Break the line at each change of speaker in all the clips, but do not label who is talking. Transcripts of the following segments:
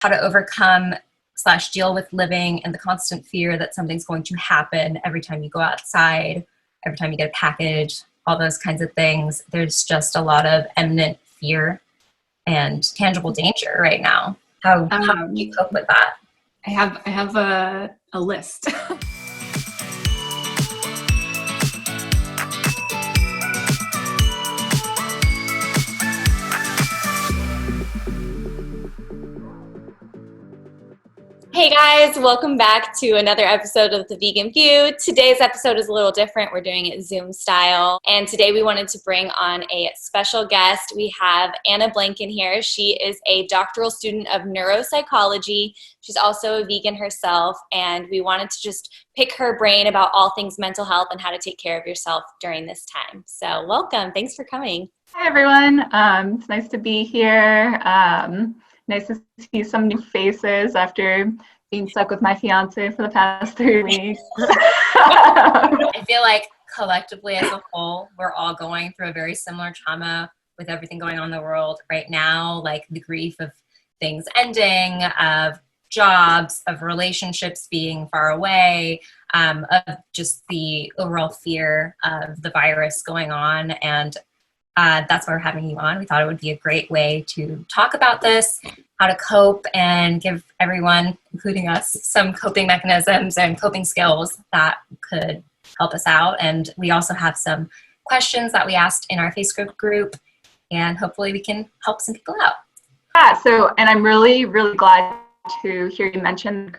how to overcome / deal with living in the constant fear that something's going to happen every time you go outside, every time you get a package, all those kinds of things. There's just a lot of imminent fear and tangible danger right now. How do you cope with that?
I have a list.
Hey guys, welcome back to another episode of The Vegan View. Today's episode is a little different. We're doing it Zoom style. And today we wanted to bring on a special guest. We have Anna Blanken here. She is a doctoral student of neuropsychology. She's also a vegan herself. And we wanted to just pick her brain about all things mental health and how to take care of yourself during this time. So welcome. Thanks for coming.
Hi, everyone. It's nice to be here. Nice to see some new faces after being stuck with my fiance for the past 3 weeks.
I feel like collectively as a whole, we're all going through a very similar trauma with everything going on in the world right now, like the grief of things ending, of jobs, of relationships being far away, of just the overall fear of the virus going on. And that's why we're having you on. We thought it would be a great way to talk about this, how to cope, and give everyone, including us, some coping mechanisms and coping skills that could help us out. And we also have some questions that we asked in our Facebook group, and hopefully we can help some people out.
Yeah, and I'm really, really glad to hear you mention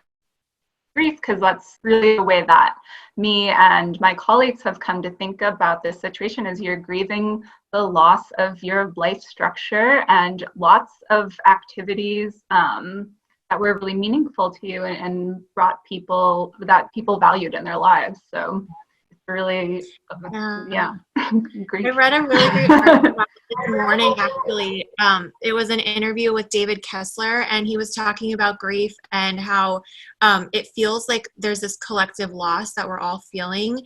grief, because that's really the way that me and my colleagues have come to think about this situation is you're grieving the loss of your life structure and lots of activities that were really meaningful to you and brought people that people valued in their lives. So it's really, grief.
I read a really great article about it this morning, actually. It was an interview with David Kessler, and he was talking about grief and how it feels like there's this collective loss that we're all feeling,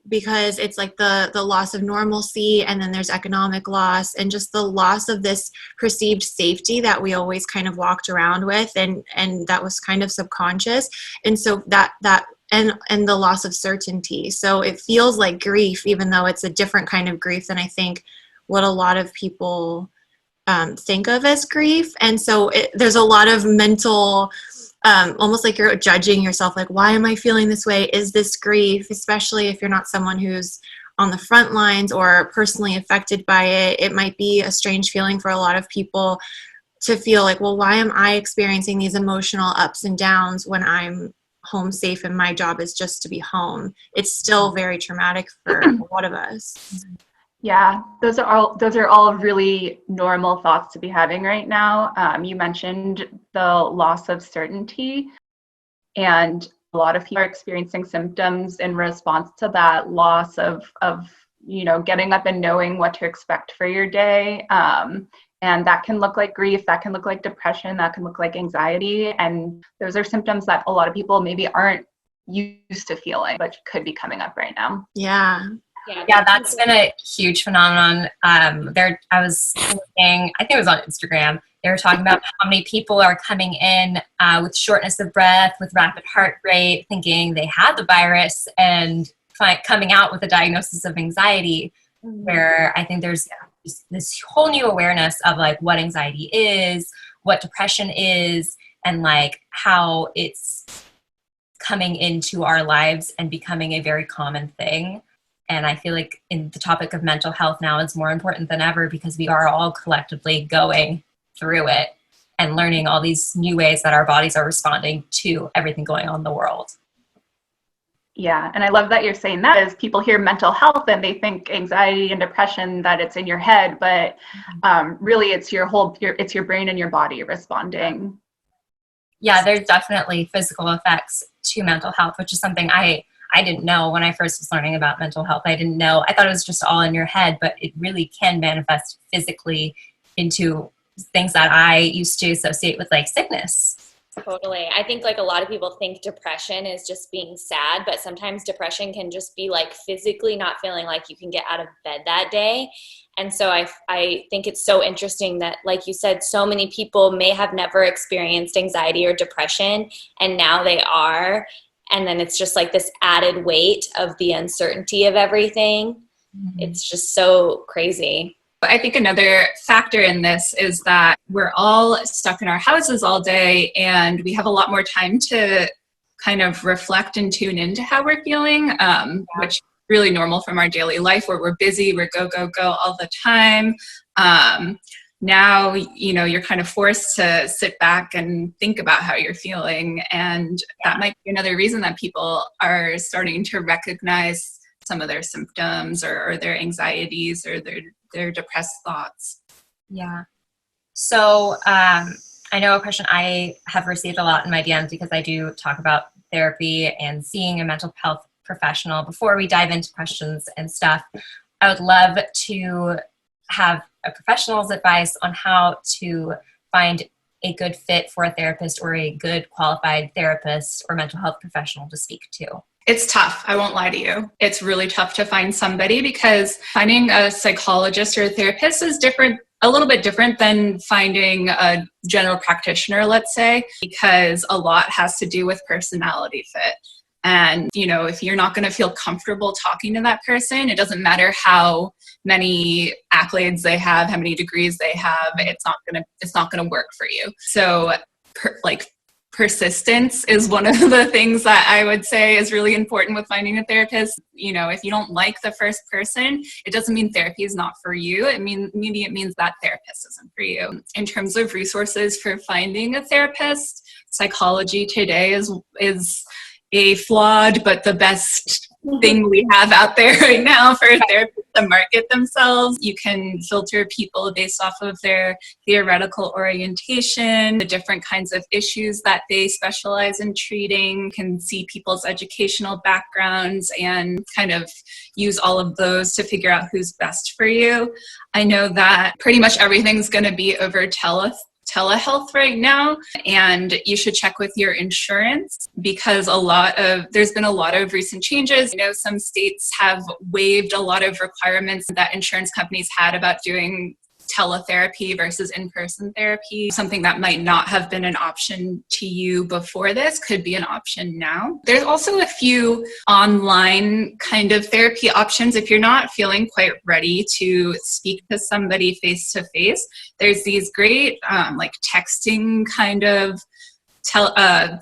because it's like the loss of normalcy, and then there's economic loss, and just the loss of this perceived safety that we always kind of walked around with, and that was kind of subconscious. And so that and the loss of certainty. So it feels like grief, even though it's a different kind of grief than I think what a lot of people think of as grief. And so there's a lot of mental, almost like you're judging yourself, like, why am I feeling this way? Is this grief? Especially if you're not someone who's on the front lines or personally affected by it. It might be a strange feeling for a lot of people to feel like, well, why am I experiencing these emotional ups and downs when I'm home safe and my job is just to be home? It's still very traumatic for a lot of us.
Yeah, those are all really normal thoughts to be having right now. You mentioned the loss of certainty, and a lot of people are experiencing symptoms in response to that loss of getting up and knowing what to expect for your day. And that can look like grief, that can look like depression, that can look like anxiety. And those are symptoms that a lot of people maybe aren't used to feeling, but could be coming up right now.
Yeah.
Yeah, that's been a huge phenomenon. I was looking, I think it was on Instagram, they were talking about how many people are coming in with shortness of breath, with rapid heart rate, thinking they had the virus, and coming out with a diagnosis of anxiety, where I think there's this whole new awareness of like what anxiety is, what depression is, and like how it's coming into our lives and becoming a very common thing. And I feel like in the topic of mental health now is more important than ever, because we are all collectively going through it and learning all these new ways that our bodies are responding to everything going on in the world.
Yeah, and I love that you're saying that, as people hear mental health and they think anxiety and depression, that it's in your head, but really it's it's your brain and your body responding.
Yeah, there's definitely physical effects to mental health, which is something I didn't know when I first was learning about mental health. I didn't know. I thought it was just all in your head, but it really can manifest physically into things that I used to associate with like sickness.
Totally. I think like a lot of people think depression is just being sad, but sometimes depression can just be like physically not feeling like you can get out of bed that day. And so I think it's so interesting that, like you said, so many people may have never experienced anxiety or depression, and now they are. And then it's just like this added weight of the uncertainty of everything. Mm-hmm. It's just so crazy.
I think another factor in this is that we're all stuck in our houses all day, and we have a lot more time to kind of reflect and tune into how we're feeling, which is really normal from our daily life where we're busy, we're go, go, go all the time. Now, you're kind of forced to sit back and think about how you're feeling. And that might be another reason that people are starting to recognize some of their symptoms or their anxieties or their depressed thoughts.
Yeah. So I know a question I have received a lot in my DMs, because I do talk about therapy and seeing a mental health professional. Before we dive into questions and stuff, I would love to have a professional's advice on how to find a good fit for a therapist or a good qualified therapist or mental health professional to speak to.
It's tough. I won't lie to you. It's really tough to find somebody, because finding a psychologist or a therapist is a little bit different than finding a general practitioner, let's say, because a lot has to do with personality fit. And, if you're not going to feel comfortable talking to that person, it doesn't matter how many accolades they have, how many degrees they have, it's not going to work for you. So persistence is one of the things that I would say is really important with finding a therapist. If you don't like the first person, it doesn't mean therapy is not for you. Maybe it means that therapist isn't for you. In terms of resources for finding a therapist, psychology today is a flawed but the best thing we have out there right now for therapists to market themselves. You can filter people based off of their theoretical orientation, the different kinds of issues that they specialize in treating, can see people's educational backgrounds and kind of use all of those to figure out who's best for you. I know that pretty much everything's going to be over telehealth right now, and you should check with your insurance, because there's been a lot of recent changes. Some states have waived a lot of requirements that insurance companies had about doing teletherapy versus in-person therapy. Something that might not have been an option to you before this could be an option now. There's also a few online kind of therapy options if you're not feeling quite ready to speak to somebody face to face. There's these great texting kind of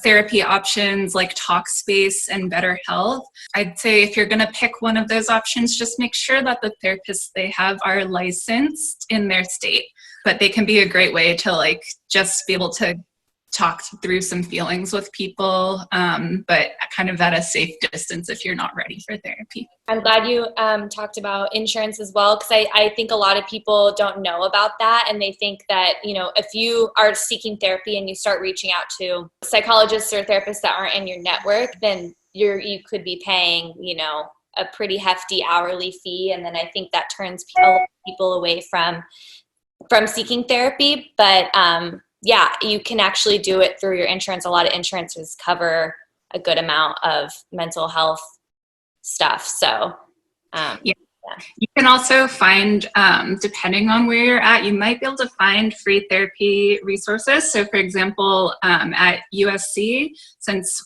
therapy options like Talkspace and BetterHelp. I'd say if you're going to pick one of those options, just make sure that the therapists they have are licensed in their state. But they can be a great way to just be able to talk through some feelings with people, but kind of at a safe distance if you're not ready for therapy.
I'm glad you talked about insurance as well, because I think a lot of people don't know about that, and they think that, if you are seeking therapy and you start reaching out to psychologists or therapists that aren't in your network, then you could be paying, a pretty hefty hourly fee, and then I think that turns people away from seeking therapy. But yeah, you can actually do it through your insurance. A lot of insurances cover a good amount of mental health stuff. So,
yeah. You can also find, depending on where you're at, you might be able to find free therapy resources. So, for example, at USC, since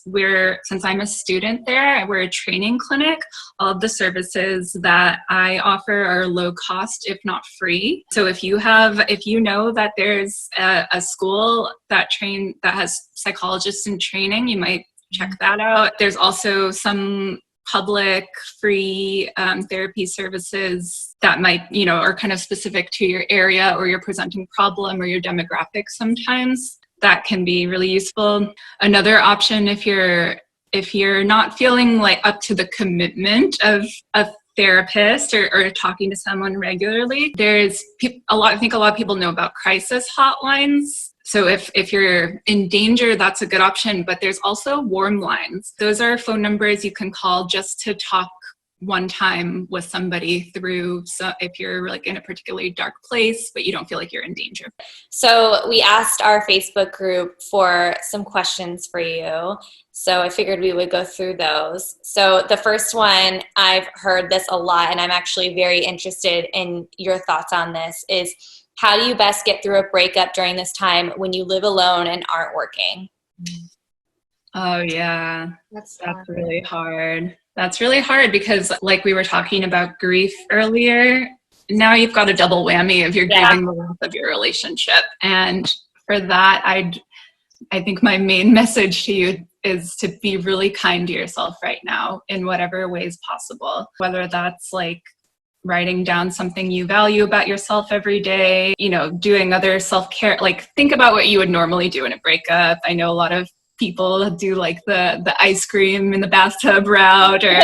I'm a student there, we're a training clinic. All of the services that I offer are low cost, if not free. So, if you know that there's a school that has psychologists in training, you might check that out. There's also some public free therapy services that might, are kind of specific to your area or your presenting problem or your demographic sometimes. That can be really useful. Another option, if you're not feeling up to the commitment of a therapist or talking to someone regularly, I think a lot of people know about crisis hotlines. So if you're in danger, that's a good option, but there's also warm lines. Those are phone numbers you can call just to talk one time with somebody through, so if you're like in a particularly dark place, but you don't feel like you're in danger.
So we asked our Facebook group for some questions for you. So I figured we would go through those. So the first one, I've heard this a lot, and I'm actually very interested in your thoughts on this, is how do you best get through a breakup during this time when you live alone and aren't working?
Oh yeah,
That's
that's really hard. That's really hard because, like we were talking about grief earlier, now you've got a double whammy of you're grieving the loss of your relationship. And for that, I think my main message to you is to be really kind to yourself right now in whatever ways possible, whether that's like writing down something you value about yourself every day, you know, doing other self-care, like think about what you would normally do in a breakup. I know a lot of people do like the ice cream in the bathtub route, or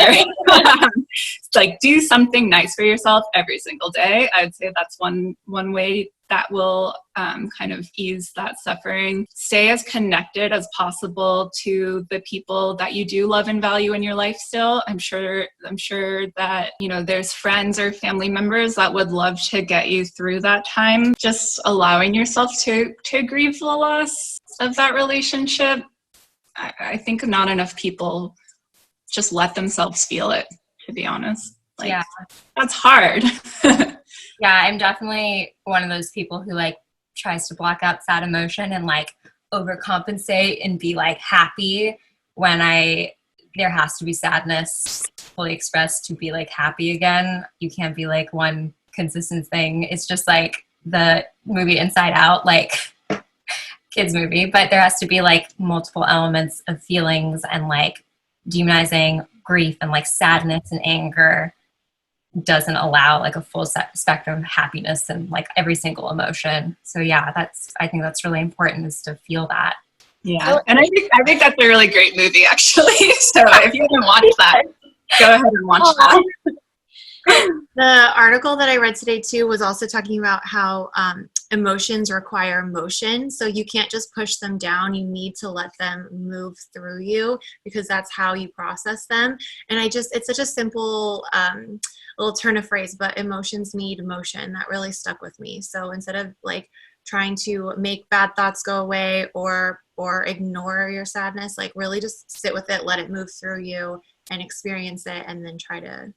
like do something nice for yourself every single day. I'd say that's one way that will kind of ease that suffering. Stay as connected as possible to the people that you do love and value in your life still. I'm sure that, you know, there's friends or family members that would love to get you through that time. Just allowing yourself to grieve the loss of that relationship. I think not enough people just let themselves feel it, to be honest. Like,
yeah,
that's hard.
yeah, I'm definitely one of those people who like tries to block out sad emotion and like overcompensate and be like happy when there has to be sadness fully expressed to be like happy again. You can't be like one consistent thing. It's just like the movie Inside Out, like kids movie, but there has to be like multiple elements of feelings, and like demonizing grief and like sadness and anger doesn't allow like a full spectrum of happiness and like every single emotion. So yeah, I think that's really important, is to feel that.
Yeah, and I think that's a really great movie, actually. So if you haven't watched that, go ahead and watch that.
The article that I read today too was also talking about how emotions require motion. So you can't just push them down. You need to let them move through you, because that's how you process them. And it's such a simple little turn of phrase, but emotions need motion. That really stuck with me. So instead of like trying to make bad thoughts go away or ignore your sadness, like really just sit with it, let it move through you and experience it, and then try to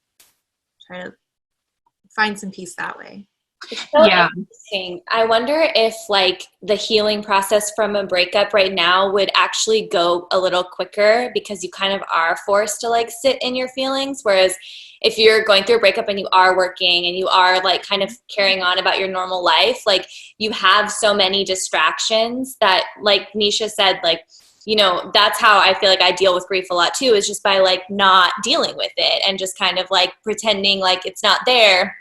find some peace that way.
It's so interesting. I wonder if like the healing process from a breakup right now would actually go a little quicker, because you kind of are forced to like sit in your feelings. Whereas if you're going through a breakup and you are working and you are like kind of carrying on about your normal life, like you have so many distractions that, like Nisha said, like, you know, that's how I feel like I deal with grief a lot too, is just by like not dealing with it and just kind of like pretending like it's not there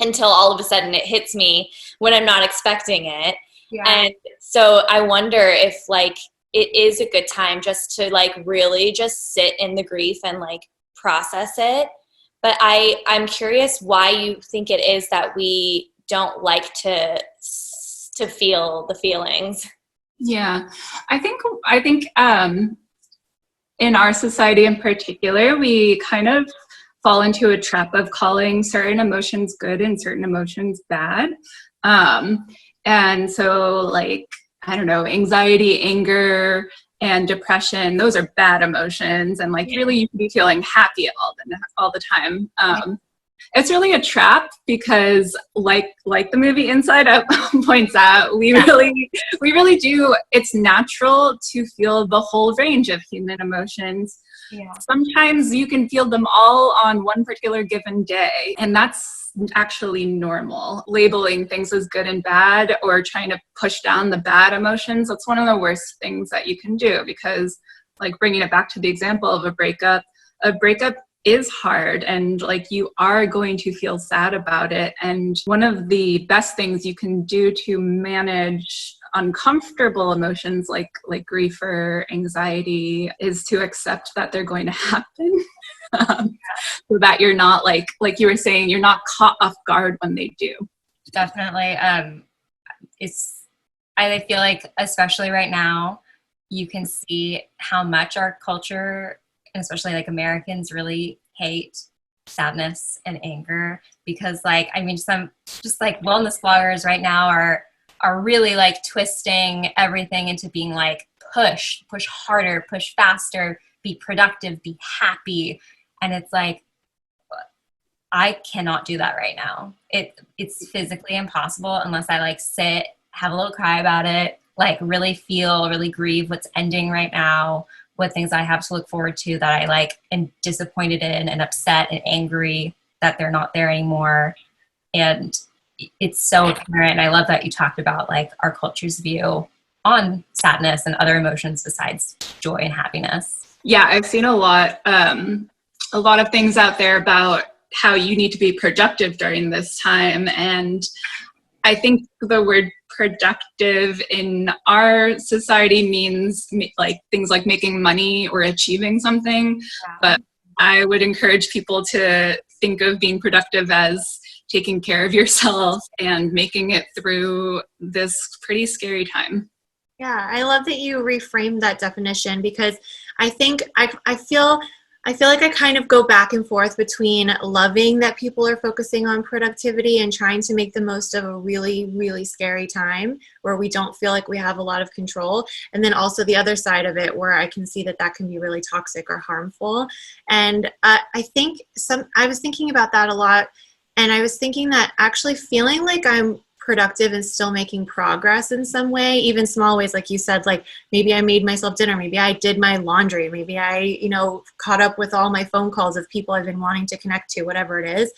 until all of a sudden it hits me when I'm not expecting it. Yeah. And so I wonder if like it is a good time just to like really just sit in the grief and like process it. But I'm curious why you think it is that we don't like to feel the feelings.
Yeah, I think in our society in particular, we kind of fall into a trap of calling certain emotions good and certain emotions bad. And so like, I don't know, anxiety, anger, and depression, those are bad emotions. And like really you should be feeling happy all the time. It's really a trap, because like the movie Inside Out points out, we really do. It's natural to feel the whole range of human emotions. Yeah. Sometimes you can feel them all on one particular given day, and that's actually normal. Labeling things as good and bad, or trying to push down the bad emotions, that's one of the worst things that you can do, because like bringing it back to the example of a breakup is hard, and like you are going to feel sad about it. And one of the best things you can do to manage uncomfortable emotions like grief or anxiety is to accept that they're going to happen. So that you're not like you were saying, you're not caught off guard when they do.
Definitely. I feel like especially right now, you can see how much our culture, and especially like Americans, really hate sadness and anger, because like, I mean, some just like wellness bloggers right now are really like twisting everything into being like push harder, push faster, be productive, be happy. And it's like, I cannot do that right now. It's physically impossible unless I like sit, have a little cry about it, like really feel, really grieve what's ending right now, what things I have to look forward to that I like am disappointed in and upset and angry that they're not there anymore. And it's so apparent. I love that you talked about like our culture's view on sadness and other emotions besides joy and happiness.
Yeah, I've seen a lot of things out there about how you need to be productive during this time. And I think the word productive in our society means like things like making money or achieving something. Yeah. But I would encourage people to think of being productive as taking care of yourself and making it through this pretty scary time.
Yeah, I love that you reframed that definition, because I think I feel like I kind of go back and forth between loving that people are focusing on productivity and trying to make the most of a really, really scary time where we don't feel like we have a lot of control. And then also the other side of it where I can see that can be really toxic or harmful. And I think I was thinking about that a lot. And I was thinking that actually feeling like I'm productive and still making progress in some way, even small ways, like you said, like maybe I made myself dinner, maybe I did my laundry, maybe I, caught up with all my phone calls of people I've been wanting to connect to, whatever it is.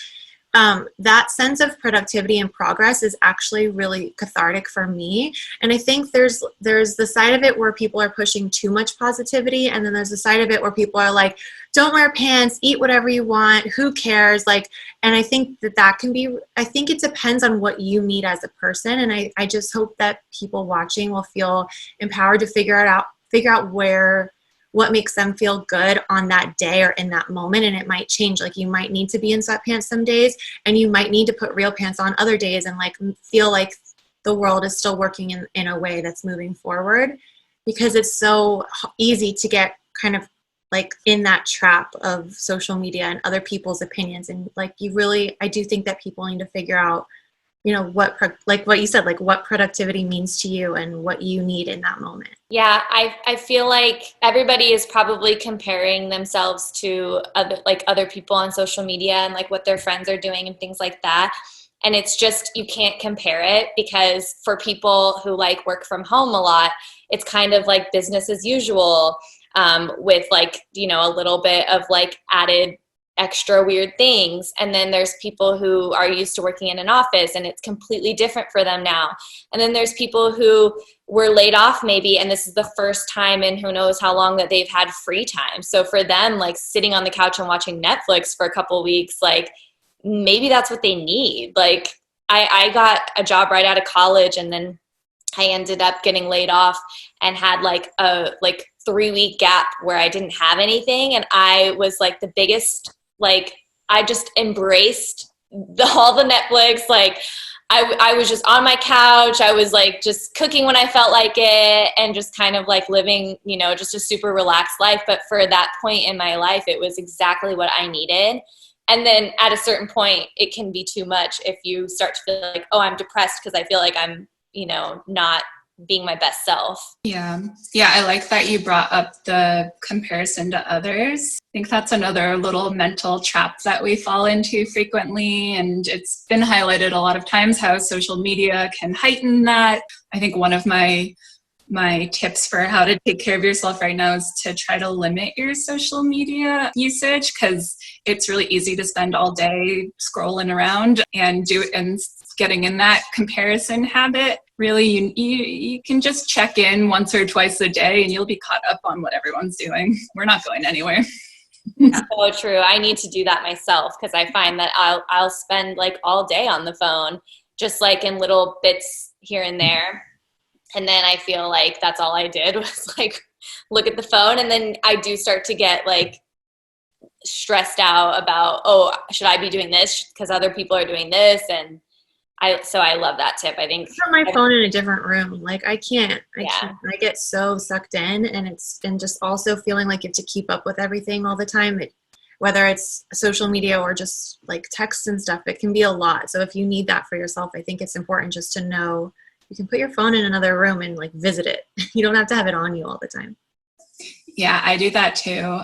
That sense of productivity and progress is actually really cathartic for me. And I think there's the side of it where people are pushing too much positivity. And then there's the side of it where people are like, don't wear pants, eat whatever you want, who cares? Like, and I think that can be, I think it depends on what you need as a person. And I just hope that people watching will feel empowered to figure out what makes them feel good on that day or in that moment. And it might change. Like you might need to be in sweatpants some days, and you might need to put real pants on other days and like feel like the world is still working in a way that's moving forward, because it's so easy to get kind of like in that trap of social media and other people's opinions. And like I do think that people need to figure out, what you said, like what productivity means to you and what you need in that moment.
Yeah, I feel like everybody is probably comparing themselves to other people on social media and like what their friends are doing and things like that. And it's just, you can't compare it, because for people who like work from home a lot, it's kind of like business as usual, with like, a little bit of like added extra weird things. And then there's people who are used to working in an office and it's completely different for them now. And then there's people who were laid off maybe, and this is the first time in who knows how long that they've had free time. So for them, like sitting on the couch and watching Netflix for a couple of weeks, like maybe that's what they need. Like I got a job right out of college, and then I ended up getting laid off and had like a 3-week gap where I didn't have anything. And I was like the biggest, like I just embraced all the Netflix. Like I was just on my couch. I was like just cooking when I felt like it, and just kind of like living, just a super relaxed life. But for that point in my life, it was exactly what I needed. And then at a certain point, it can be too much if you start to feel like, oh, I'm depressed because I feel like I'm, not being my best self.
Yeah, I like that you brought up the comparison to others. I think that's another little mental trap that we fall into frequently, and it's been highlighted a lot of times how social media can heighten that. I think one of my tips for how to take care of yourself right now is to try to limit your social media usage, because it's really easy to spend all day scrolling around and getting in that comparison habit. Really, you can just check in once or twice a day and you'll be caught up on what everyone's doing. We're not going anywhere.
So true. I need to do that myself, because I find that I'll spend like all day on the phone, just like in little bits here and there. And then I feel like that's all I did was like look at the phone. And then I do start to get like stressed out about, oh, should I be doing this because other people are doing this? And I love that tip. I think
I put my phone in a different room. Like I can't. I get so sucked in, and just also feeling like you have to keep up with everything all the time. whether it's social media or just like texts and stuff, it can be a lot. So if you need that for yourself, I think it's important just to know you can put your phone in another room and like visit it. You don't have to have it on you all the time.
Yeah, I do that too,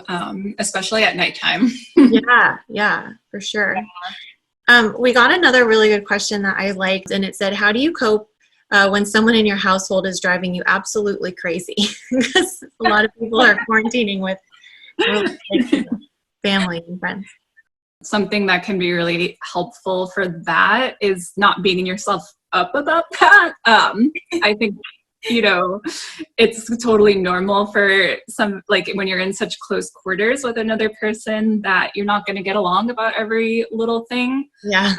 especially at nighttime.
Yeah, for sure. We got another really good question that I liked, and it said, how do you cope when someone in your household is driving you absolutely crazy? Because a lot of people are quarantining with family and friends.
Something that can be really helpful for that is not beating yourself up about that. I think, it's totally normal for some, like when you're in such close quarters with another person, that you're not going to get along about every little thing.
Yeah.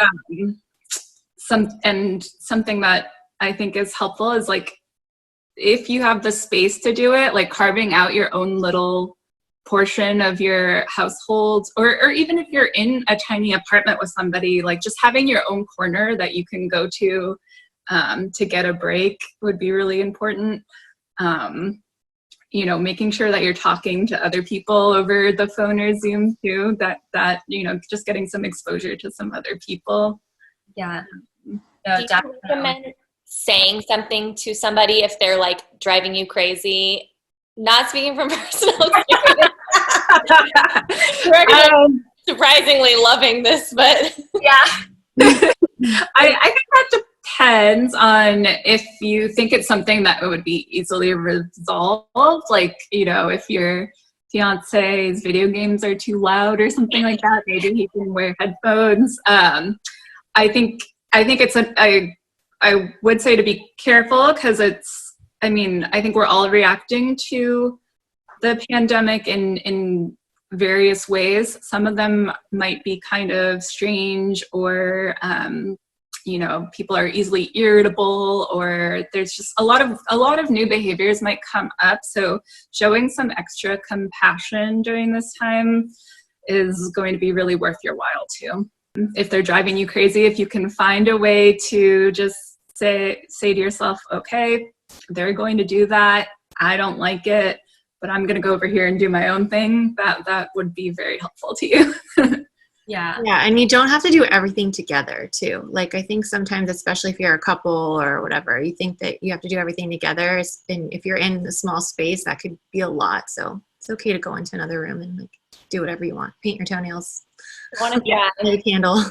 Something that I think is helpful is like, if you have the space to do it, like carving out your own little portion of your household, or even if you're in a tiny apartment with somebody, like just having your own corner that you can go to get a break would be really important. Making sure that you're talking to other people over the phone or Zoom too, that just getting some exposure to some other people.
Yeah.
Do you recommend saying something to somebody if they're like driving you crazy? Not speaking from personal experience. Surprisingly loving this, but
yeah.
I think that depends on if you think it's something that would be easily resolved. Like, if your fiance's video games are too loud or something like that, maybe he can wear headphones. I think I would say to be careful, because I think we're all reacting to the pandemic in various ways. Some of them might be kind of strange, or people are easily irritable, or there's just a lot of new behaviors might come up. So showing some extra compassion during this time is going to be really worth your while too. If they're driving you crazy, if you can find a way to just say to yourself, okay, they're going to do that, I don't like it, but I'm going to go over here and do my own thing, that would be very helpful to you.
Yeah,
and you don't have to do everything together too. Like, I think sometimes, especially if you're a couple or whatever, you think that you have to do everything together, and if you're in a small space, that could be a lot. So it's okay to go into another room and like do whatever you want. Paint your toenails. Light a candle.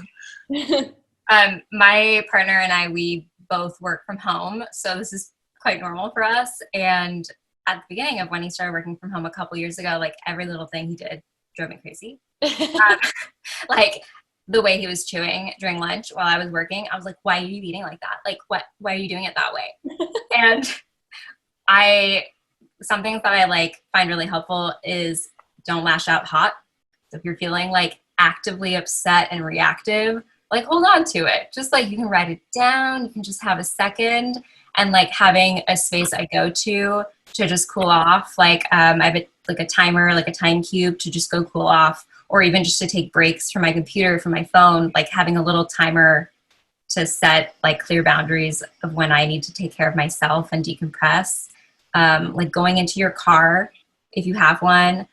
My partner and I, we both work from home, so this is quite normal for us. And at the beginning of when he started working from home a couple years ago, like every little thing he did drove me crazy. Like the way he was chewing during lunch while I was working, I was like, why are you eating like that? Like, why are you doing it that way? And some things that I like find really helpful is don't lash out hot. So if you're feeling like actively upset and reactive, like hold on to it. Just like you can write it down, you can just have a second, and like having a space I go to just cool off. Like I have a timer, like a time cube to just go cool off, or even just to take breaks from my computer, from my phone, like having a little timer to set like clear boundaries of when I need to take care of myself and decompress. Like going into your car, if you have one.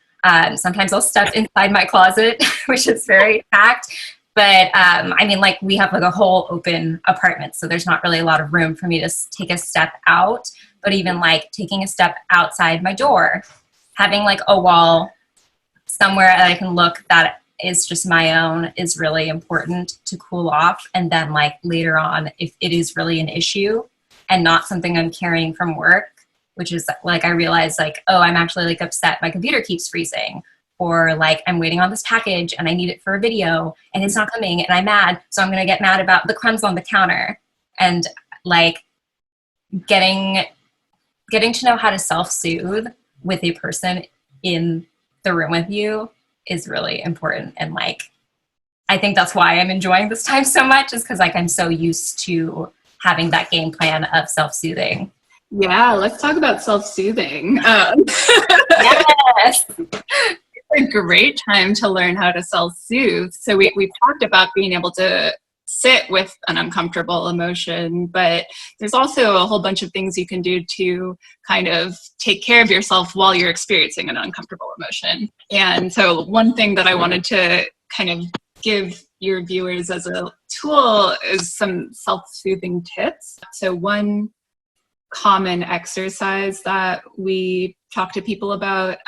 Sometimes I'll step inside my closet, which is very packed. But like we have like a whole open apartment, so there's not really a lot of room for me to take a step out. But even like taking a step outside my door, having like a wall somewhere that I can look that is just my own is really important to cool off. And then like later on, if it is really an issue and not something I'm carrying from work, which is like I realize like, oh, I'm actually like upset, my computer keeps freezing, or like I'm waiting on this package and I need it for a video and it's not coming and I'm mad, so I'm gonna get mad about the crumbs on the counter. And like getting to know how to self-soothe with a person in the room with you is really important. And like I think that's why I'm enjoying this time so much, is because like I'm so used to having that game plan of self-soothing.
Yeah, let's talk about self-soothing.
Yes.
It's a great time to learn how to self-soothe. So we've talked about being able to sit with an uncomfortable emotion, but there's also a whole bunch of things you can do to kind of take care of yourself while you're experiencing an uncomfortable emotion. And so one thing that I wanted to kind of give your viewers as a tool is some self-soothing tips. So one common exercise that we talk to people about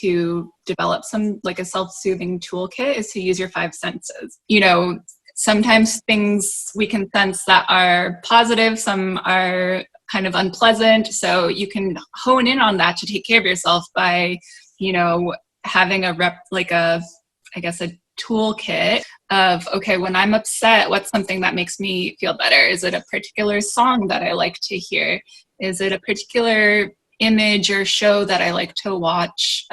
to develop some like a self-soothing toolkit is to use your 5 senses. You know, sometimes things we can sense that are positive, some are kind of unpleasant. So you can hone in on that to take care of yourself by, you know, having a toolkit of, okay, when I'm upset, what's something that makes me feel better? Is it a particular song that I like to hear? Is it a particular image or show that I like to watch?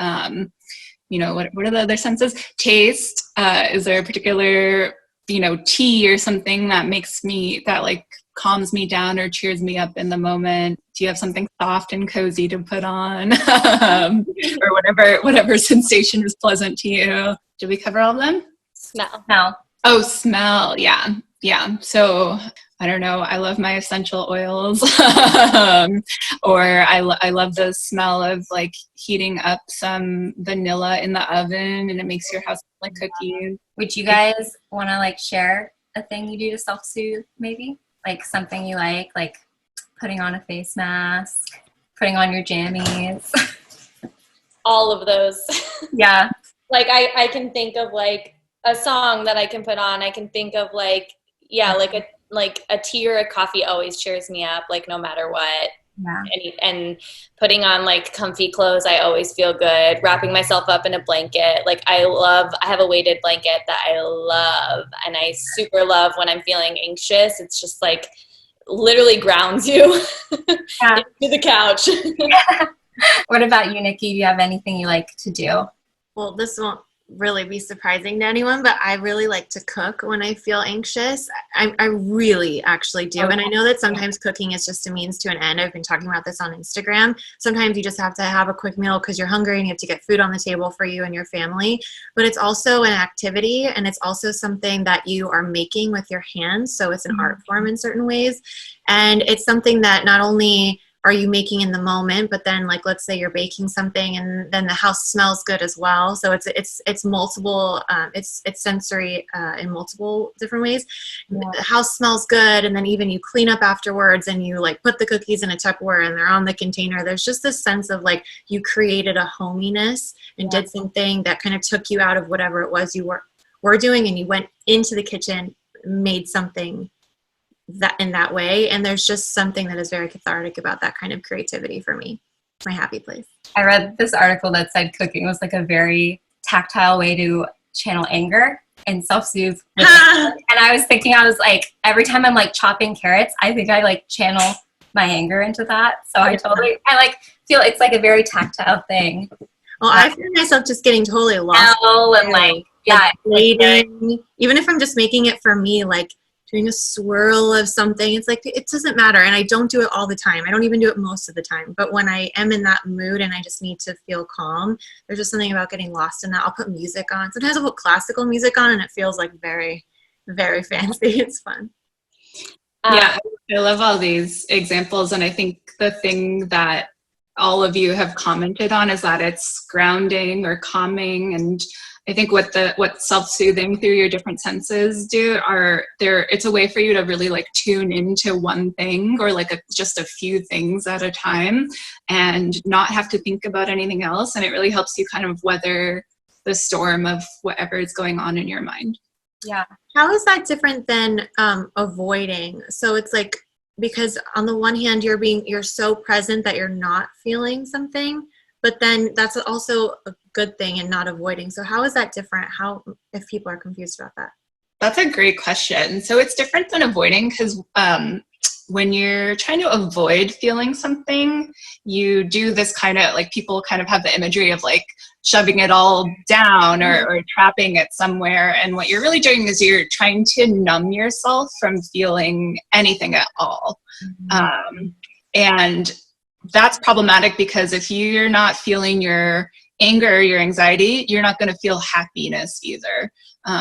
You know, what are the other senses? Taste. Is there a particular, you know, tea or something that like calms me down or cheers me up in the moment? Do you have something soft and cozy to put on? Or whatever sensation is pleasant to you. Did we cover all of them?
Smell.
Oh, smell. Yeah. So I don't know. I love my essential oils. Or I love the smell of like heating up some vanilla in the oven and it makes your house smell like cookies.
Would you guys want to like share a thing you do to self-soothe maybe? Like something you like putting on a face mask, putting on your jammies.
All of those.
Yeah.
Like I can think of like a song that I can put on. I can think of like a tea or a coffee always cheers me up, like no matter what.
Yeah.
And putting on like comfy clothes, I always feel good. Wrapping myself up in a blanket. Like I have a weighted blanket that I love, and I super love when I'm feeling anxious. It's just like literally grounds you
Yeah.
into the couch.
What about you, Nikki? Do you have anything you like to do?
Well, this won't really be surprising to anyone, but I really like to cook when I feel anxious. I really actually do. And I know that sometimes cooking is just a means to an end. I've been talking about this on Instagram. Sometimes you just have to have a quick meal because you're hungry and you have to get food on the table for you and your family. But it's also an activity, and it's also something that you are making with your hands. So it's an art form in certain ways. And it's something that not only are you making in the moment, but then like let's say you're baking something and then the house smells good as well. So it's multiple, it's sensory in multiple different ways. Yeah. The house smells good, and then even you clean up afterwards and you like put the cookies in a Tupperware and they're on the container. There's just this sense of like you created a hominess and did something that kind of took you out of whatever it was you were doing, and you went into the kitchen, made something that in that way. And there's just something that is very cathartic about that kind of creativity for me. It's my happy place.
I read this article that said cooking was like a very tactile way to channel anger and self-soothe. And I was thinking, I was like, every time I'm like chopping carrots, I think I like channel my anger into that. So I like feel it's like a very tactile thing.
Well, I find myself just getting totally lost.
And like, yeah.
Waiting. Even if I'm just making it for me, like doing a swirl of something, it's like, it doesn't matter. And I don't do it all the time. I don't even do it most of the time. But when I am in that mood and I just need to feel calm, there's just something about getting lost in that. I'll put music on. Sometimes I'll put classical music on and it feels like very, very fancy. It's fun.
Yeah, I love all these examples. And I think the thing that all of you have commented on is that it's grounding or calming. And I think what self-soothing through your different senses it's a way for you to really like tune into one thing or like just a few things at a time and not have to think about anything else. And it really helps you kind of weather the storm of whatever is going on in your mind.
Yeah.
How is that different than avoiding? So it's like, because on the one hand, you're so present that you're not feeling something, but then that's also a good thing and not avoiding. So how is that different? How, if people are confused about that?
That's a great question. So it's different than avoiding because when you're trying to avoid feeling something, you do this kind of like people kind of have the imagery of like shoving it all down or trapping it somewhere. And what you're really doing is you're trying to numb yourself from feeling anything at all. And that's problematic because if you're not feeling your anger, your anxiety, you're not going to feel happiness either.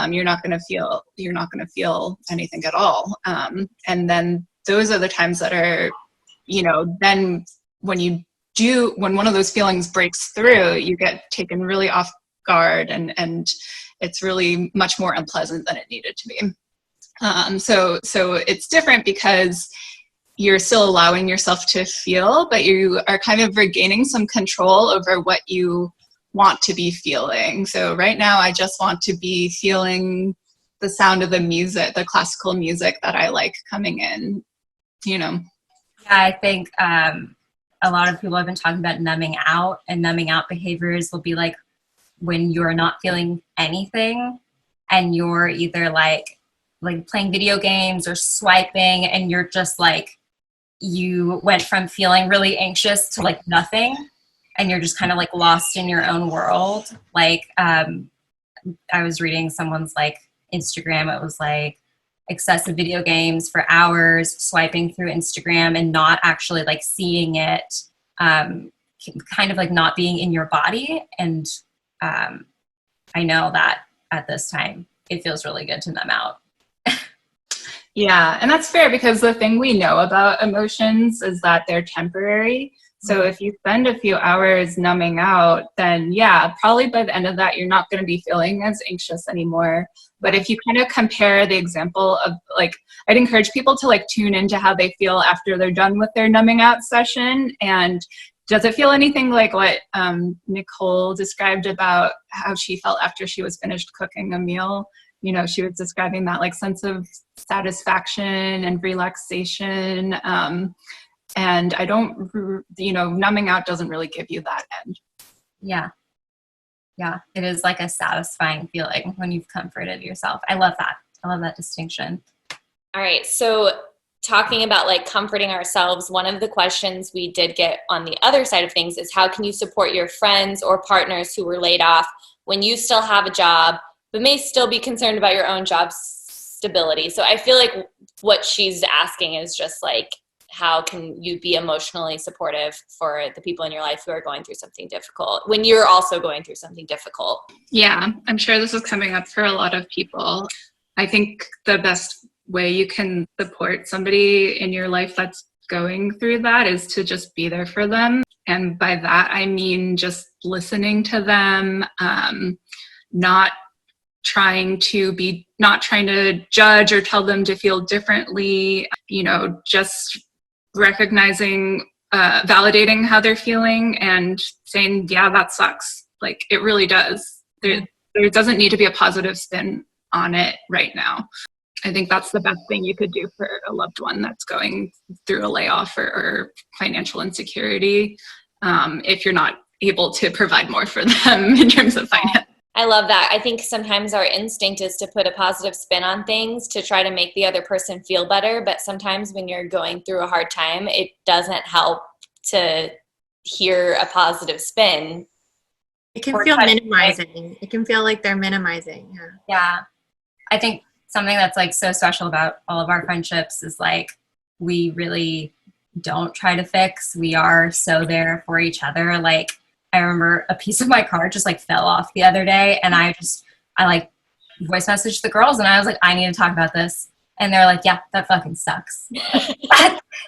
you're not going to feel anything at all. And then those are the times that are, then when one of those feelings breaks through, you get taken really off guard, and it's really much more unpleasant than it needed to be. So it's different because you're still allowing yourself to feel, but you are kind of regaining some control over what you want to be feeling. So right now I just want to be feeling the sound of the music, the classical music that I like coming in, Yeah,
I think a lot of people have been talking about numbing out, and numbing out behaviors will be like when you're not feeling anything and you're either like playing video games or swiping, and you're just like, you went from feeling really anxious to like nothing, and you're just kind of like lost in your own world. Like I was reading someone's like Instagram, it was like excessive video games for hours, swiping through Instagram and not actually like seeing it, kind of like not being in your body. And I know that at this time it feels really good to numb out.
Yeah, and that's fair, because the thing we know about emotions is that they're temporary. So if you spend a few hours numbing out, then yeah, probably by the end of that, you're not going to be feeling as anxious anymore. But if you kind of compare the example of like, I'd encourage people to like tune into how they feel after they're done with their numbing out session. And does it feel anything like what Nicole described about how she felt after she was finished cooking a meal? She was describing that like sense of satisfaction and relaxation. And I don't, numbing out doesn't really give you that end.
Yeah. Yeah. It is like a satisfying feeling when you've comforted yourself. I love that. I love that distinction.
All right. So talking about like comforting ourselves, one of the questions we did get on the other side of things is, how can you support your friends or partners who were laid off when you still have a job, but may still be concerned about your own job stability? So I feel like what she's asking is just like, how can you be emotionally supportive for the people in your life who are going through something difficult when you're also going through something difficult?
Yeah, I'm sure this is coming up for a lot of people. I think the best way you can support somebody in your life that's going through that is to just be there for them. And by that, I mean just listening to them, not trying to judge or tell them to feel differently, just recognizing, validating how they're feeling and saying, yeah, that sucks. Like, it really does. There doesn't need to be a positive spin on it right now. I think that's the best thing you could do for a loved one that's going through a layoff or financial insecurity, if you're not able to provide more for them in terms of finance.
I love that. I think sometimes our instinct is to put a positive spin on things to try to make the other person feel better. But sometimes when you're going through a hard time, it doesn't help to hear a positive spin.
It can feel minimizing. It can feel like they're minimizing.
Yeah. I think something that's like so special about all of our friendships is like, we really don't try to fix. We are so there for each other. Like, I remember a piece of my car just like fell off the other day, and I like voice messaged the girls and I was like, I need to talk about this. And they're like, yeah, that fucking sucks.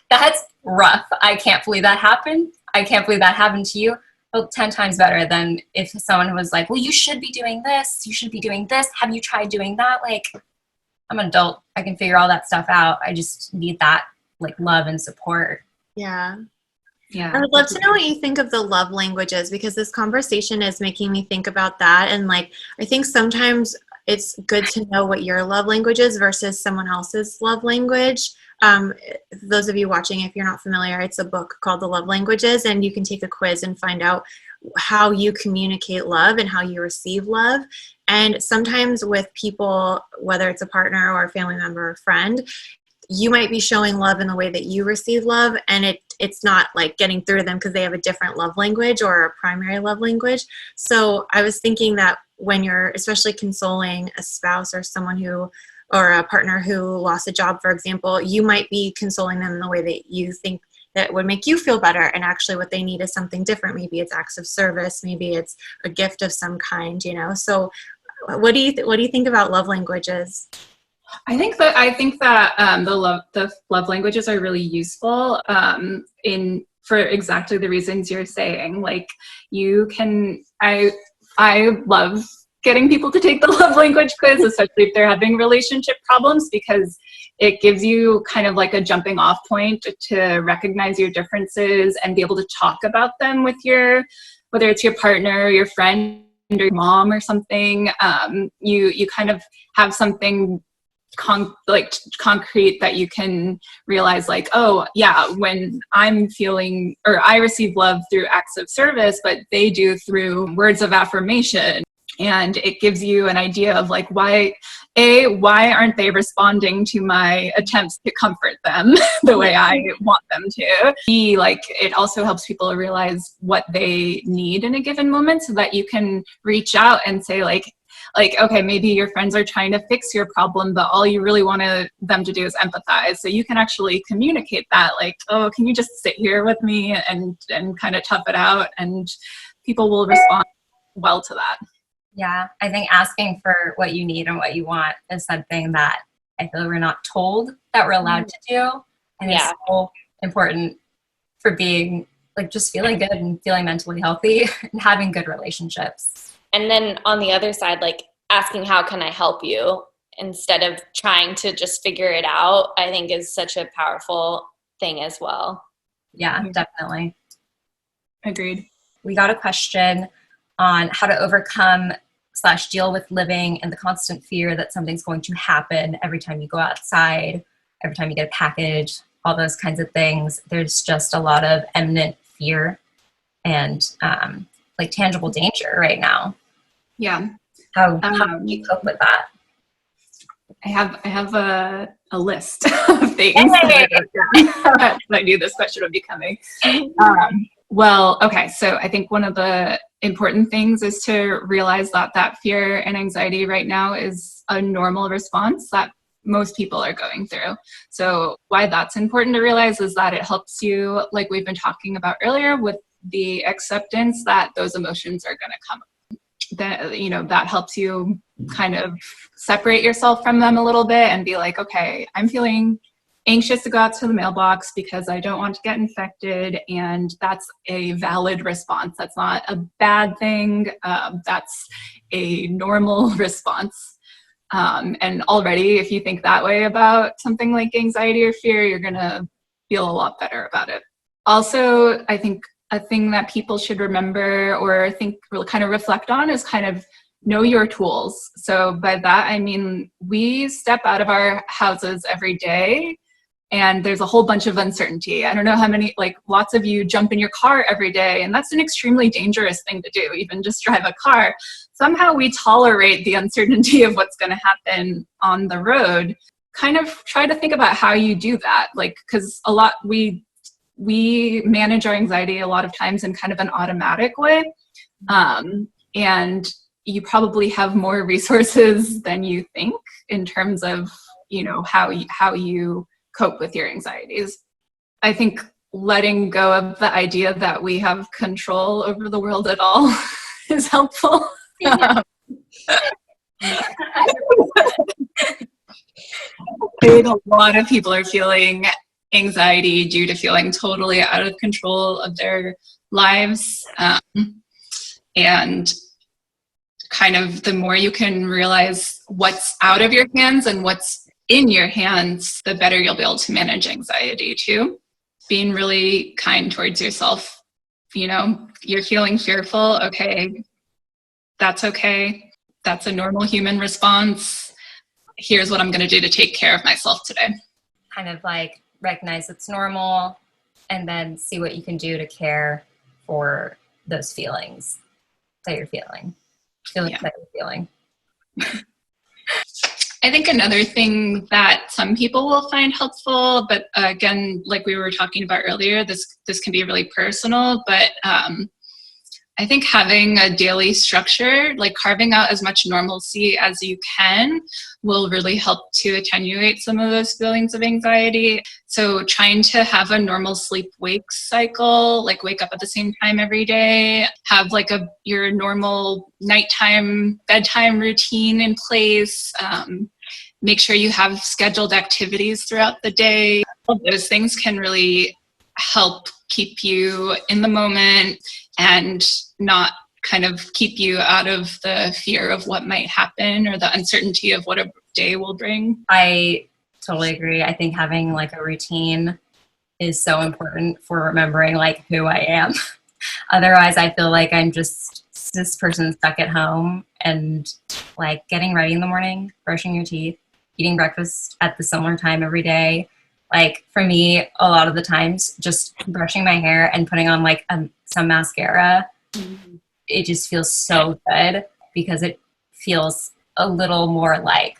That's rough. I can't believe that happened. I can't believe that happened to you. Well, 10 times better than if someone was like, well, you should be doing this. You should be doing this. Have you tried doing that? Like, I'm an adult. I can figure all that stuff out. I just need that like love and support.
Yeah.
Yeah.
I would love to know what you think of the love languages, because this conversation is making me think about that. And like, I think sometimes it's good to know what your love language is versus someone else's love language. Those of you watching, if you're not familiar, it's a book called The Love Languages, and you can take a quiz and find out how you communicate love and how you receive love. And sometimes with people, whether it's a partner or a family member or friend, you might be showing love in the way that you receive love, and it's not like getting through to them because they have a different love language or a primary love language. So I was thinking that when you're especially consoling a spouse or someone or a partner who lost a job, for example, you might be consoling them in the way that you think that would make you feel better, and actually what they need is something different. Maybe it's acts of service, maybe it's a gift of some kind, So what do you think about love languages?
I think that the love languages are really useful for exactly the reasons you're saying. Like, I love getting people to take the love language quiz, especially if they're having relationship problems, because it gives you kind of like a jumping off point to recognize your differences and be able to talk about them with whether it's your partner, your friend, or your mom or something. You kind of have something concrete that you can realize, like, oh yeah, when I'm feeling, or I receive love through acts of service, but they do through words of affirmation. And it gives you an idea of like, why aren't they responding to my attempts to comfort them the way I want them to? B, like, it also helps people realize what they need in a given moment, so that you can reach out and say like, okay, maybe your friends are trying to fix your problem, but all you really want them to do is empathize. So you can actually communicate that, like, oh, can you just sit here with me and kind of tough it out? And people will respond well to that.
Yeah, I think asking for what you need and what you want is something that I feel we're not told that we're allowed to do. And it's so important for being, like, just feeling good and feeling mentally healthy and having good relationships.
And then on the other side, like, asking how can I help you instead of trying to just figure it out, I think is such a powerful thing as well.
Yeah, definitely.
Agreed.
We got a question on how to overcome / deal with living in the constant fear that something's going to happen every time you go outside, every time you get a package, all those kinds of things. There's just a lot of imminent fear and like tangible danger right now.
Yeah.
How do you cope with that?
I have a list of things that I knew this question would be coming. Well, okay, so I think one of the important things is to realize that fear and anxiety right now is a normal response that most people are going through. So why that's important to realize is that it helps you, like we've been talking about earlier, with the acceptance that those emotions are going to come. That helps you kind of separate yourself from them a little bit and be like, okay, I'm feeling anxious to go out to the mailbox because I don't want to get infected, and that's a valid response. That's not a bad thing. That's a normal response. And already, if you think that way about something like anxiety or fear, you're going to feel a lot better about it. Also, I think a thing that people should remember or kind of reflect on is kind of know your tools. So by that, I mean, we step out of our houses every day and there's a whole bunch of uncertainty. I don't know how many, like, lots of you jump in your car every day, and that's an extremely dangerous thing to do, even just drive a car. Somehow we tolerate the uncertainty of what's going to happen on the road. Kind of try to think about how you do that, like, because we manage our anxiety a lot of times in kind of an automatic way. And you probably have more resources than you think in terms of, how you cope with your anxieties. I think letting go of the idea that we have control over the world at all is helpful. A lot of people are feeling anxiety due to feeling totally out of control of their lives. And kind of the more you can realize what's out of your hands and what's in your hands, the better you'll be able to manage anxiety too. Being really kind towards yourself. You're feeling fearful. Okay, that's okay. That's a normal human response. Here's what I'm going to do to take care of myself today.
Kind of like recognize it's normal and then see what you can do to care for those feelings that you're feeling. That you're feeling.
I think another thing that some people will find helpful, but again, like we were talking about earlier, this can be really personal, but I think having a daily structure, like carving out as much normalcy as you can will really help to attenuate some of those feelings of anxiety. So trying to have a normal sleep-wake cycle, like wake up at the same time every day, have like your normal nighttime, bedtime routine in place, make sure you have scheduled activities throughout the day. All those things can really help keep you in the moment and not kind of keep you out of the fear of what might happen or the uncertainty of what a day will bring.
I totally agree. I think having like a routine is so important for remembering like who I am. Otherwise, I feel like I'm just this person stuck at home and like getting ready in the morning, brushing your teeth, eating breakfast at the similar time every day. Like for me, a lot of the times just brushing my hair and putting on like some mascara, it just feels so good because it feels a little more like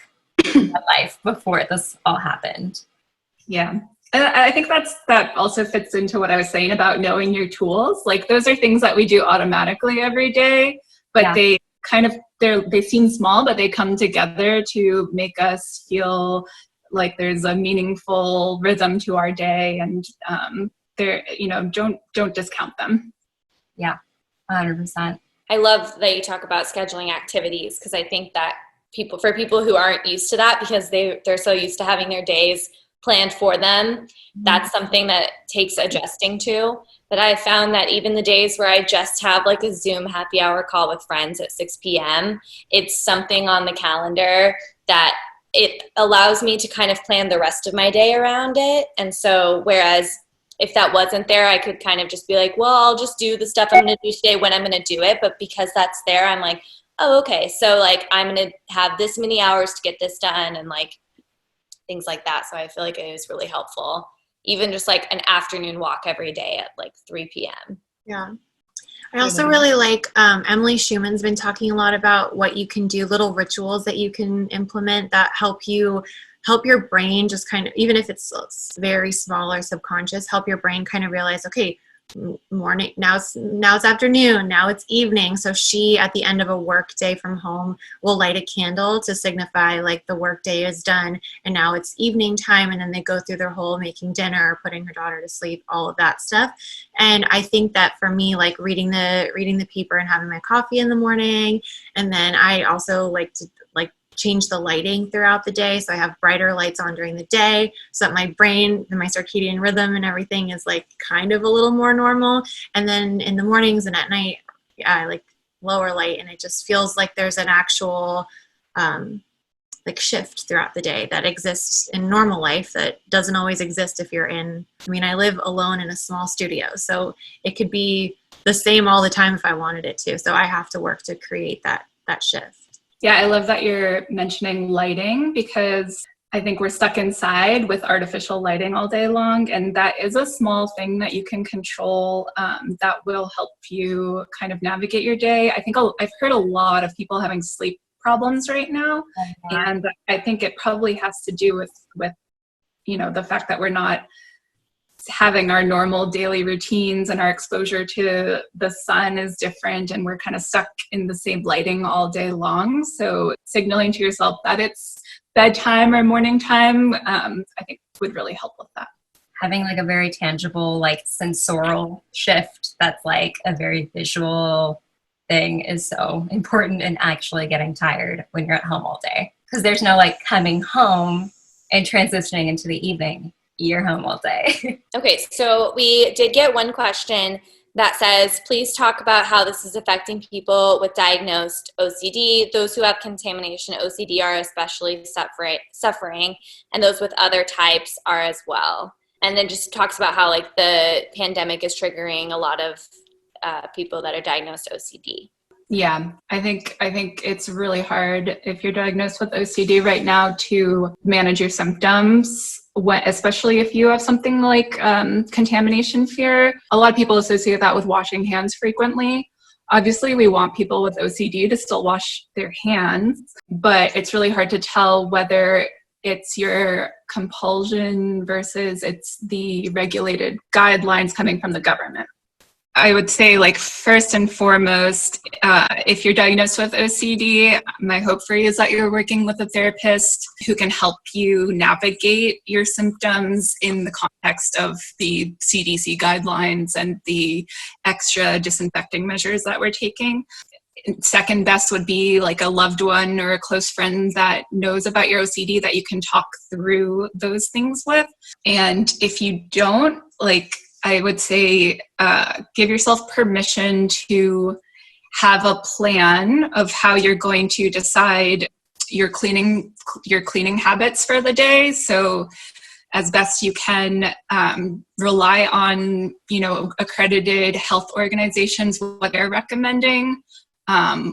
my life before this all happened.
Yeah. And I think that also fits into what I was saying about knowing your tools. Like those are things that we do automatically every day, but they seem small, but they come together to make us feel like there's a meaningful rhythm to our day, and don't discount them.
Yeah, 100%.
I love that you talk about scheduling activities, because I think that for people who aren't used to that, because they're so used to having their days planned for them, that's something that takes adjusting to. But I found that even the days where I just have like a Zoom happy hour call with friends at 6 p.m., it's something on the calendar that it allows me to kind of plan the rest of my day around it. And so whereas if that wasn't there, I could kind of just be like, well, I'll just do the stuff I'm going to do today when I'm going to do it. But because that's there, I'm like, oh, okay. So like I'm going to have this many hours to get this done, and like things like that. So I feel like it is really helpful. Even just like an afternoon walk every day at like 3 p.m.
Yeah. I also really like Emily Schumann's been talking a lot about what you can do, little rituals that you can implement that help your brain just kind of, even if it's very small or subconscious, help your brain kind of realize, okay, morning, now it's afternoon, now it's evening. So she, at the end of a work day from home, will light a candle to signify like the work day is done and now it's evening time. And then they go through their whole making dinner, putting her daughter to sleep, all of that stuff. And I think that for me, like reading the paper and having my coffee in the morning, and then I also like to change the lighting throughout the day. So I have brighter lights on during the day so that my brain and my circadian rhythm and everything is like kind of a little more normal. And then in the mornings and at night, I like lower light, and it just feels like there's an actual like shift throughout the day that exists in normal life that doesn't always exist if you're I live alone in a small studio, so it could be the same all the time if I wanted it to. So I have to work to create that shift.
Yeah, I love that you're mentioning lighting, because I think we're stuck inside with artificial lighting all day long, and that is a small thing that you can control that will help you kind of navigate your day. I think I've heard a lot of people having sleep problems right now, and I think it probably has to do with the fact that we're not having our normal daily routines, and our exposure to the sun is different, and we're kind of stuck in the same lighting all day long. So signaling to yourself that it's bedtime or morning time, I think would really help with that.
Having like a very tangible, like sensorial shift that's like a very visual thing is so important in actually getting tired when you're at home all day. Because there's no like coming home and transitioning into the evening. You're home all day. Okay,
so we did get one question that says, please talk about how this is affecting people with diagnosed OCD. Those who have contamination OCD are especially suffering, and those with other types are as well. And then just talks about how like the pandemic is triggering a lot of people that are diagnosed OCD.
Yeah, I think it's really hard if you're diagnosed with OCD right now to manage your symptoms, especially if you have something like contamination fear. A lot of people associate that with washing hands frequently. Obviously, we want people with OCD to still wash their hands, but it's really hard to tell whether it's your compulsion versus it's the regulated guidelines coming from the government. I would say, like, first and foremost, if you're diagnosed with OCD, my hope for you is that you're working with a therapist who can help you navigate your symptoms in the context of the CDC guidelines and the extra disinfecting measures that we're taking. Second best would be like a loved one or a close friend that knows about your OCD that you can talk through those things with. And if you don't, like, I would say give yourself permission to have a plan of how you're going to decide your cleaning habits for the day. So as best you can, rely on, accredited health organizations, what they're recommending,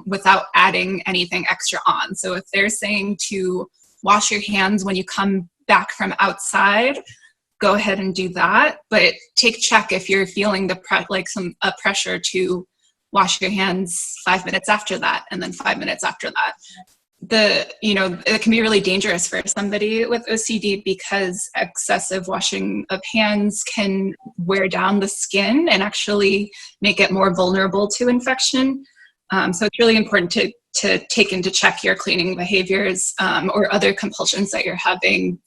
without adding anything extra on. So if they're saying to wash your hands when you come back from outside, go ahead and do that, but check if you're feeling a pressure to wash your hands 5 minutes after that, and then 5 minutes after that. It can be really dangerous for somebody with OCD because excessive washing of hands can wear down the skin and actually make it more vulnerable to infection. So it's really important to take into check your cleaning behaviors or other compulsions that you're having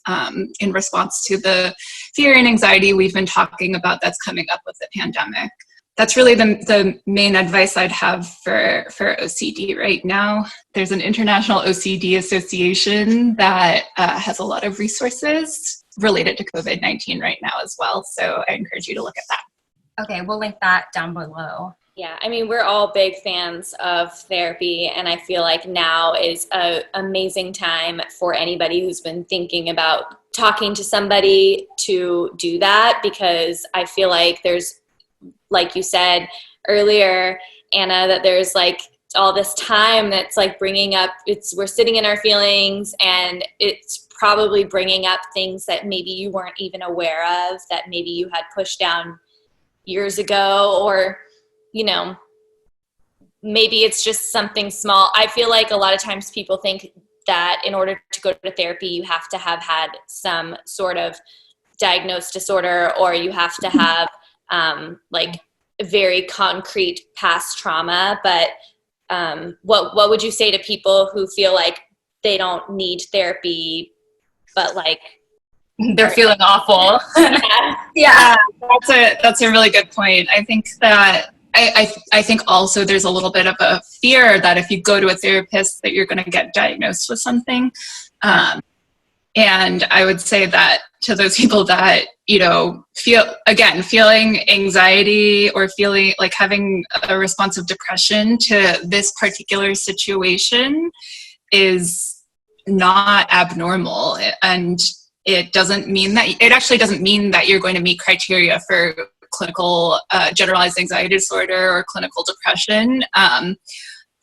in response to the fear and anxiety we've been talking about that's coming up with the pandemic. That's really the main advice I'd have for OCD right now. There's an international OCD association that has a lot of resources related to COVID-19 right now as well. So I encourage you to look at that.
Okay, we'll link that down below.
Yeah, I mean, we're all big fans of therapy, and I feel like now is an amazing time for anybody who's been thinking about talking to somebody to do that, because I feel like there's, like you said earlier, Anna, that there's like all this time that's like bringing up, we're sitting in our feelings, and it's probably bringing up things that maybe you weren't even aware of, that maybe you had pushed down years ago, or maybe it's just something small. I feel like a lot of times people think that in order to go to therapy, you have to have had some sort of diagnosed disorder, or you have to have like very concrete past trauma. But what would you say to people who feel like they don't need therapy, but like
they're feeling awful?
Yeah.
That's a really good point. I think that I think also there's a little bit of a fear that if you go to a therapist that you're going to get diagnosed with something. And I would say that to those people that, feeling anxiety or feeling like having a response of depression to this particular situation is not abnormal. And it actually doesn't mean that you're going to meet criteria for clinical generalized anxiety disorder or clinical depression.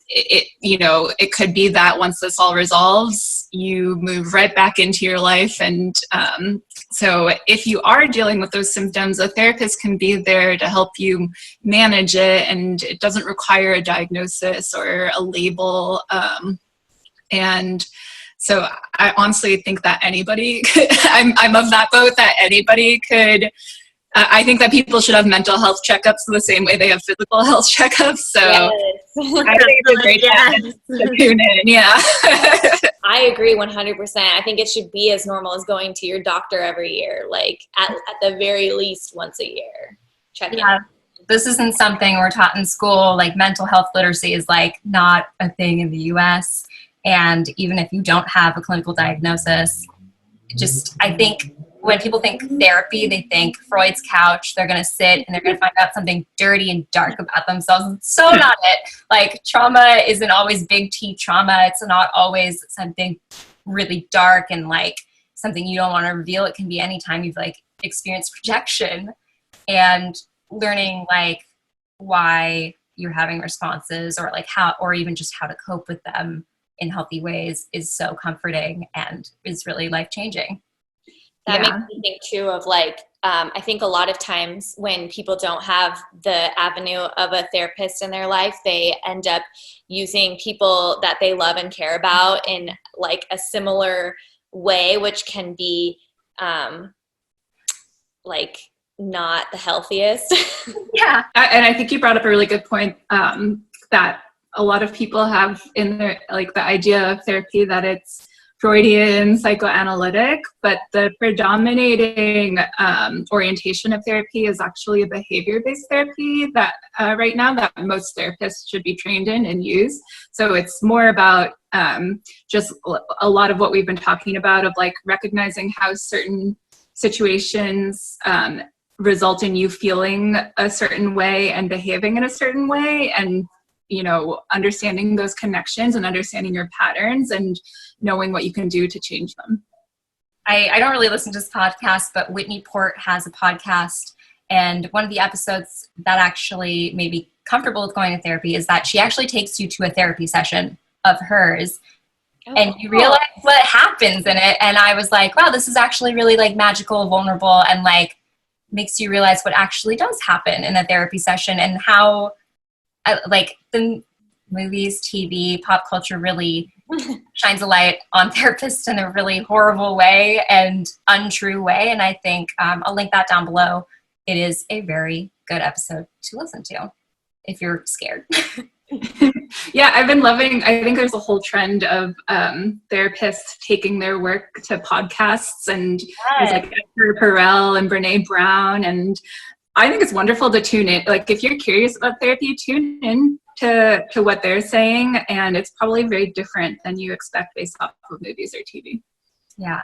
It could be that once this all resolves, you move right back into your life. And so if you are dealing with those symptoms, a therapist can be there to help you manage it, and it doesn't require a diagnosis or a label. And so I honestly think that anybody, I'm of that boat, that anybody could. I think that people should have mental health checkups the same way they have physical health checkups. So yes. I think it's a great time to tune in. Yeah.
I agree 100%. I think it should be as normal as going to your doctor every year, like at the very least once a year. Check in.
This isn't something we're taught in school. Like, mental health literacy is like not a thing in the US. And even if you don't have a clinical diagnosis, I think when people think therapy, they think Freud's couch. They're going to sit and they're going to find out something dirty and dark about themselves. It's so not it. Like, trauma isn't always big T trauma. It's not always something really dark and like something you don't want to reveal. It can be anytime you've like experienced rejection, and learning like why you're having responses, or like how, or even just how to cope with them in healthy ways is so comforting and is really life-changing.
That makes me think too of like, I think a lot of times when people don't have the avenue of a therapist in their life, they end up using people that they love and care about in like a similar way, which can be like not the healthiest.
Yeah.
And I think you brought up a really good point, that a lot of people have in their, like, the idea of therapy that it's Freudian, psychoanalytic, but the predominating orientation of therapy is actually a behavior-based therapy that right now that most therapists should be trained in and use. So it's more about just a lot of what we've been talking about, of like recognizing how certain situations result in you feeling a certain way and behaving in a certain way, and understanding those connections and understanding your patterns and knowing what you can do to change them.
I don't really listen to this podcast, but Whitney Port has a podcast, and one of the episodes that actually made me comfortable with going to therapy is that she actually takes you to a therapy session of hers, and you realize what happens in it. And I was like, wow, this is actually really like magical, vulnerable, and like makes you realize what actually does happen in a therapy session, and how like the movies, TV, pop culture really shines a light on therapists in a really horrible way and untrue way. And I think I'll link that down below. It is a very good episode to listen to if you're scared.
Yeah, I've been loving, I think there's a whole trend of therapists taking their work to podcasts, and there's like Esther Perel and Brene Brown, and I think it's wonderful to tune in. Like, if you're curious about therapy, tune in to what they're saying, and it's probably very different than you expect based off of movies or TV.
Yeah.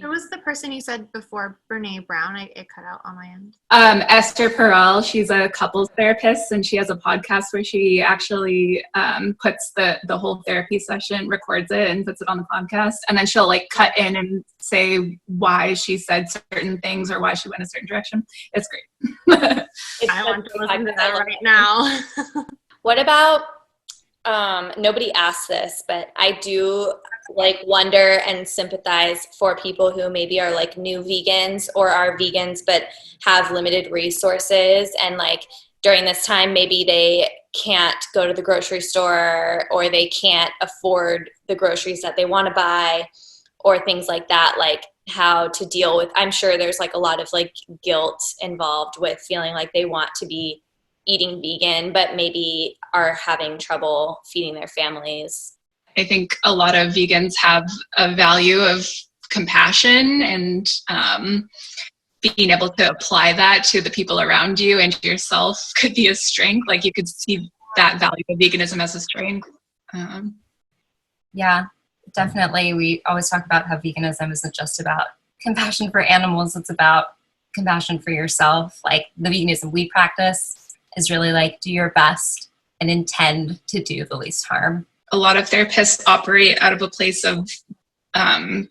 Who was the person you said before, Brene Brown? It cut out on my end.
Esther Perel, she's a couples therapist, and she has a podcast where she actually puts the whole therapy session, records it, and puts it on the podcast. And then she'll like cut in and say why she said certain things or why she went a certain direction. It's great.
I want to listen to that right now.
What about, nobody asked this, but I do like wonder and sympathize for people who maybe are like new vegans or are vegans but have limited resources, and like during this time maybe they can't go to the grocery store, or they can't afford the groceries that they want to buy, or things like that, like how to deal with, I'm sure there's like a lot of like guilt involved with feeling like they want to be eating vegan but maybe are having trouble feeding their families.
I think a lot of vegans have a value of compassion, and being able to apply that to the people around you and to yourself could be a strength. Like, you could see that value of veganism as a strength.
Yeah, definitely. We always talk about how veganism isn't just about compassion for animals. It's about compassion for yourself. Like, the veganism we practice is really like, do your best and intend to do the least harm.
A lot of therapists operate out of a place of kind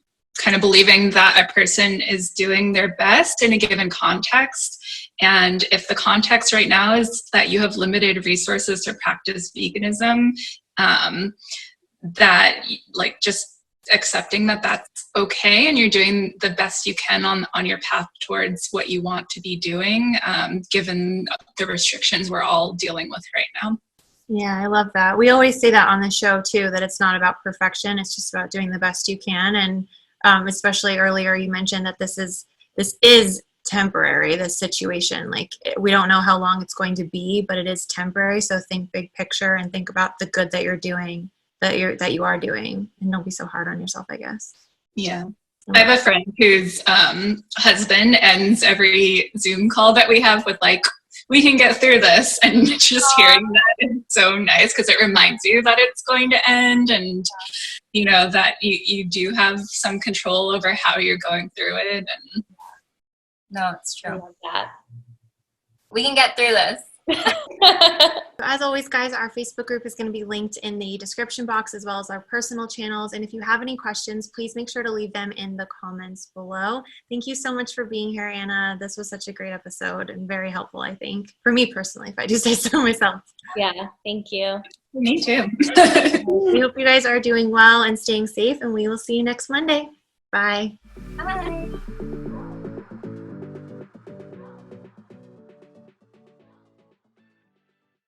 of believing that a person is doing their best in a given context. And if the context right now is that you have limited resources to practice veganism, that like just accepting that that's okay, and you're doing the best you can on your path towards what you want to be doing, given the restrictions we're all dealing with right now.
Yeah, I love that. We always say that on the show too, that it's not about perfection. It's just about doing the best you can. And especially earlier, you mentioned that this is temporary, this situation. Like, we don't know how long it's going to be, but it is temporary. So think big picture and think about the good that you're doing, that you are doing, and don't be so hard on yourself, I guess.
Yeah. I have a friend whose husband ends every Zoom call that we have with like, we can get through this, and just hearing that is so nice, because it reminds you that it's going to end, and that you do have some control over how you're going through it. And
no, it's true.
I love that.
We can get through this.
As always, guys, our Facebook group is going to be linked in the description box, as well as our personal channels. And if you have any questions, please make sure to leave them in the comments below. Thank you so much for being here, Anna. This was such a great episode and very helpful, I think, for me personally, if I do say so myself.
Yeah, thank you.
Me too.
We hope you guys are doing well and staying safe, and we will see you next Monday. Bye.
Bye.